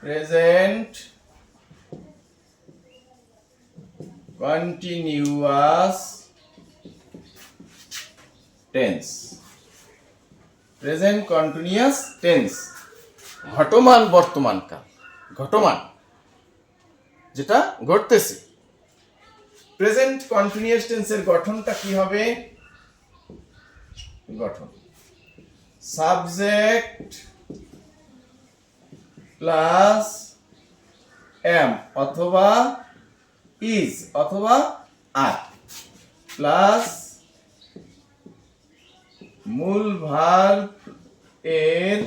Present continuous tense. Present continuous tense ঘটমান বর্তমান কাল, ঘটমান যেটা ঘটতেছে। প্রেজেন্ট কন্টিনিউয়াস টেন্সের গঠনটা কি হবে? গঠন সাবজেক্ট প্লাস এম অথবা ইজ অথবা আর প্লাস মূল ভার্ব এর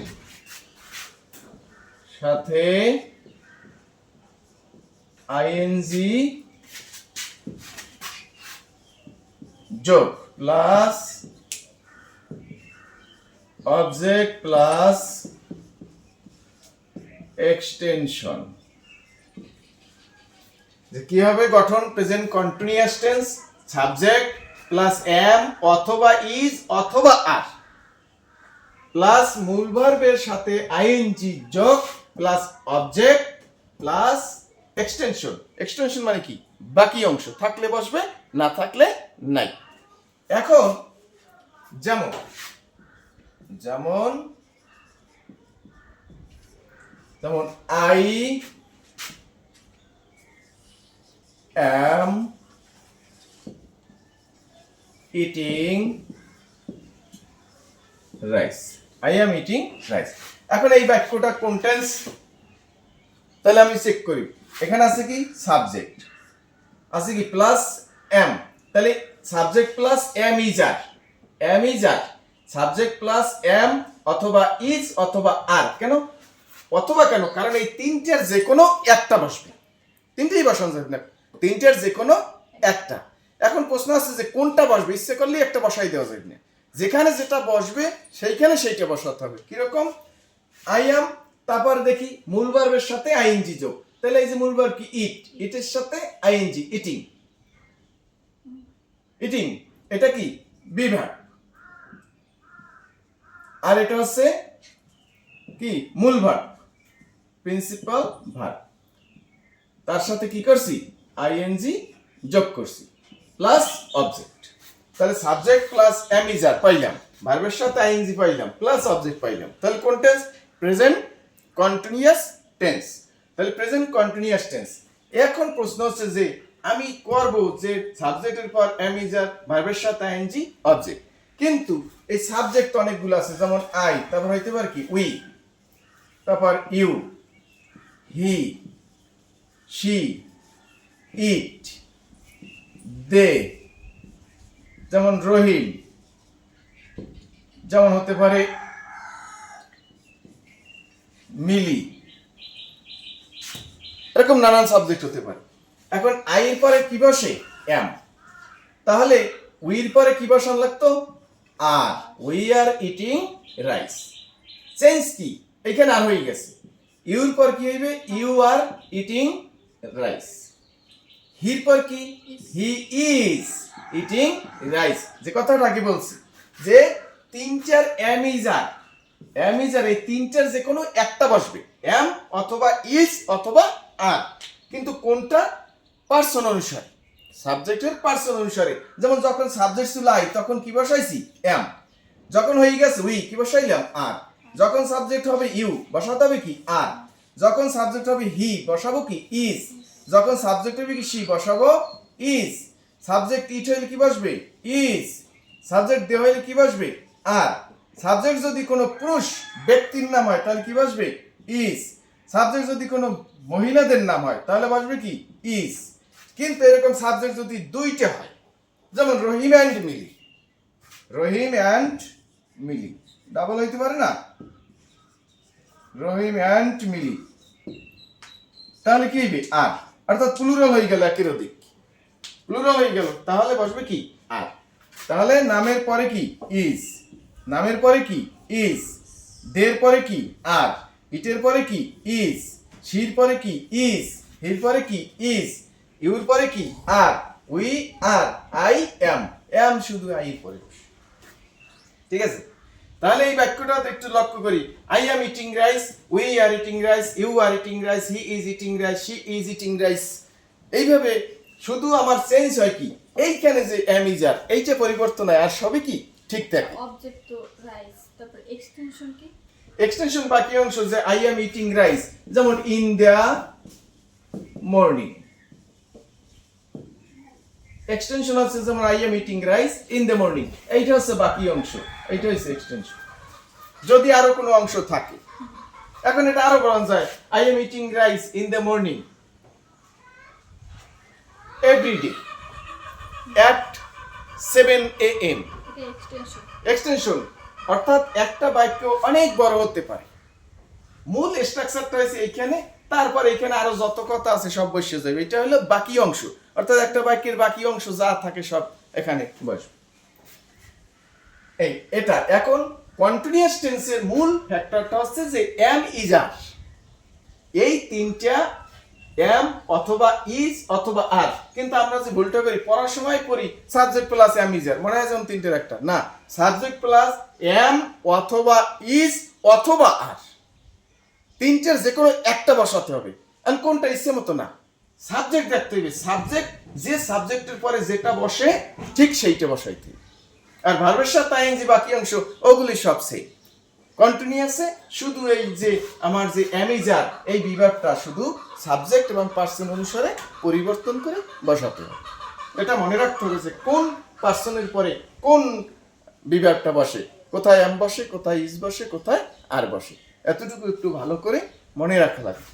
সাথে আইএনজি যোগ প্লাস অবজেক্ট প্লাস এক্সটেনশন। যে কি হবে গঠন? Present continuous tense subject plus am অথবা ইজ অথবা আর প্লাস মূল ভার্বের সাথে আইএনজি যোগ plus object plus extension. Extension মানে কি? বাকি অংশ থাকলে বসবে, না থাকলে নাই। এখন যেমন যেমন যেমন I am eating rice. I am eating rice. এখন এই বাক্যটা কোন টেন্স? তাহলে আমি চেক করি। এখানে আছে কি সাবজেক্ট, আছে কি প্লাস এম। তাহলে subject plus am is are, am is are, subject plus am অথবা ইজ অথবা আর। কেন অথবা? কেন? কারণ এই তিনটার যে কোনো একটা বসবে, তিনটেই বসানো যাবে না, তিনটার যে কোনো একটা। এখন প্রশ্ন আছে যে কোনটা বসবে? ইচ্ছে করলে একটা বসাই দেওয়া যাবে না, যেখানে যেটা বসবে সেইখানে সেইটা বসাতে হবে। কিরকম? আই অ্যাম, তারপর দেখি মূল ভার্বের সাথে আইএনজি যোগ। তাহলে এই যে মূল ভার্ব কি ইট, ইটের সাথে আইএনজি ইটিং, ইটিং এটা কি বিভাগ, আর এটা হচ্ছে কি মূল ভার্ব প্রিন্সিপাল ভার্ব। তার সাথে কি করছি? আইএনজি যোগ করছি প্লাস অবজেক্ট। তাহলে সাবজেক্ট প্লাস এম ইজ আর পাইলাম, ভার্বের সাথে আইএনজি পাইলাম প্লাস অবজেক্ট পাইলাম। তাহলে কোন টেন্স? Present continuous tense. তাহলে প্রেজেন্ট কন্টিনিউয়াস টেন্স। এখন প্রশ্ন হচ্ছে যে আমি করব যে সাবজেক্টের পর এম ইজ আর, ভার্বের সাথে আইএনজি, অবজেক্ট। কিন্তু এই সাবজেক্ট অনেকগুলো আছে, যেমন আই, তারপর হইতে পারে কি উই, তারপর you, he, she, it, they, যেমন রহিম, যেমন হতে পারে মিলি, এরকম নানান সাবজেক্ট হতে পারে। এখন আই এর পরে কি বসে? এম। তাহলে উইর পরে কি বসানো লাগতো? Are. We are eating rice. Change কি? এখানে আর হয়ে গেছে। ইউর পর কি হইবে? You are eating rice. হির পর কি? He is eating rice. যে কথাটা আগে বলছি যে তিনটার am is are, am is are, এই তিনটার যে কোনো একটা বসবে, এম অথবা ইজ অথবা আর। কিন্তু কোনটা? পার্সন অনুসারে, সাবজেক্টের পার্সন অনুসারে। যেমন যখন সাবজেক্ট ছিল আই তখন কি বসাইছি? এম। যখন হয়ে গেছে উই কি বসাইলাম? আর। যখন সাবজেক্ট হবে ইউ বসাতে হবে কি? আর। যখন সাবজেক্ট হবে হি বসাবো কি? ইজ। যখন সাবজেক্ট হবে কি? সি বসাবো ইজ। সাবজেক্ট ইট হইলে কি বসবে? ইজ। সাবজেক্ট দে হইলে কি বসবে? আর। সাবজেক্ট যদি কোনো পুরুষ ব্যক্তির নাম হয় তাহলে কি বসবে? ইজ। সাবজেক্ট যদি কোনো মহিলাদের নাম হয় তাহলে বসবে কি? ইজ। কিন্তু এরকম সাবজেক্ট যদি দুইটা হয়, যেমন Rahim and Mili, Rahim and Mili, double হইতে পারে না? রহিম অ্যান্ড মিলি, তাহলে কি হইবে? আর। অর্থাৎ প্লুরাল হয়ে গেল, একের অধিক প্লুরাল হয়ে গেল, তাহলে বসবে কি? আর। তাহলে নামের পরে কি? ইজ। নামের পরে কি? ইজ। দের পরে কি? আর। ইটের পরে কি? ইজ। শির পরে কি? ইজ। হির পরে কি? ইজ। ইউর পরে কি? Are. We are, I am, am শুধু আই এর পরে বসে। ঠিক আছে? তাহলে এই বাক্যটা একটু লক্ষ্য করি, I am eating rice, we are eating rice, you are eating rice, he is eating rice, she is eating rice. এইভাবে শুধু আমার চেঞ্জ হয় কি, এইখানে যে এম ইজ আর এইটা পরিবর্তন হয়, আর সবই কি ঠিক থাকে। অবজেক্ট তো রাইস, তারপর এক্সটেনশন কি? এক্সটেনশন বাকি অংশ যে আই অ্যাম ইটিং রাইস, যেমন ইন দ্য মর্নিং। এক্সটেনশন হচ্ছে যেমন I am eating rice in the morning, এইটা হচ্ছে বাকি অংশ, এইটা হচ্ছে এক্সটেনশন। যদি আরো কোনো অংশ থাকে, এখন এটা আরো বলা যায়, I am eating rice in the morning every day at 7 AM। এটা এক্সটেনশন। এক্সটেনশন অর্থাৎ একটা বাক্য অনেক বড় হতে পারে। মূল স্ট্রাকচারটা হয়েছে এইখানে, তারপর এখানে আরো যত কথা আছে সব বসে যাবে। এটা হলো বাকি অংশ, অর্থাৎ একটা বাক্যের বাকি অংশ যা থাকে সব এখানে বসবে। এই এটা এখন কন্টিনিউয়াস টেন্সের মূল ফ্যাক্টরটা হচ্ছে যে এম ইজ আর। এই তিনটা এম অথবা ইজ অথবা আর, কিন্তু আমরা যে ভুলটা করি পড়ার সময় করি সাবজেক্ট প্লাস এম ইজ আর, মনে হয় যেমন তিনটের একটা না, সাবজেক্ট প্লাস এম অথবা ইজ অথবা আর, তিনটের যে কোনো একটা বসাতে হবে। আর কোনটা ইচ্ছে মতো না, সাবজেক্ট দেখতে হবে, সাবজেক্ট যে সাবজেক্টের পরে যেটা বসে ঠিক সেইটা বসাইতে হবে। আর ভার্বের সাথে আইএনজি বাকি অংশ ওগুলি সব সেম কন্টিনিউয়াসে, শুধু এই যে আমার যে অ্যামিজার এই বিভাগটা শুধু সাবজেক্ট এবং পার্সন অনুসারে পরিবর্তন করে বসাতে হবে। এটা মনে রাখতে হবে যে কোন পার্সনের পরে কোন বিভাগটা বসে, কোথায় এম বসে, কোথায় ইজ বসে, কোথায় আর বসে, এতটুকু একটু ভালো করে মনে রাখা লাগবে।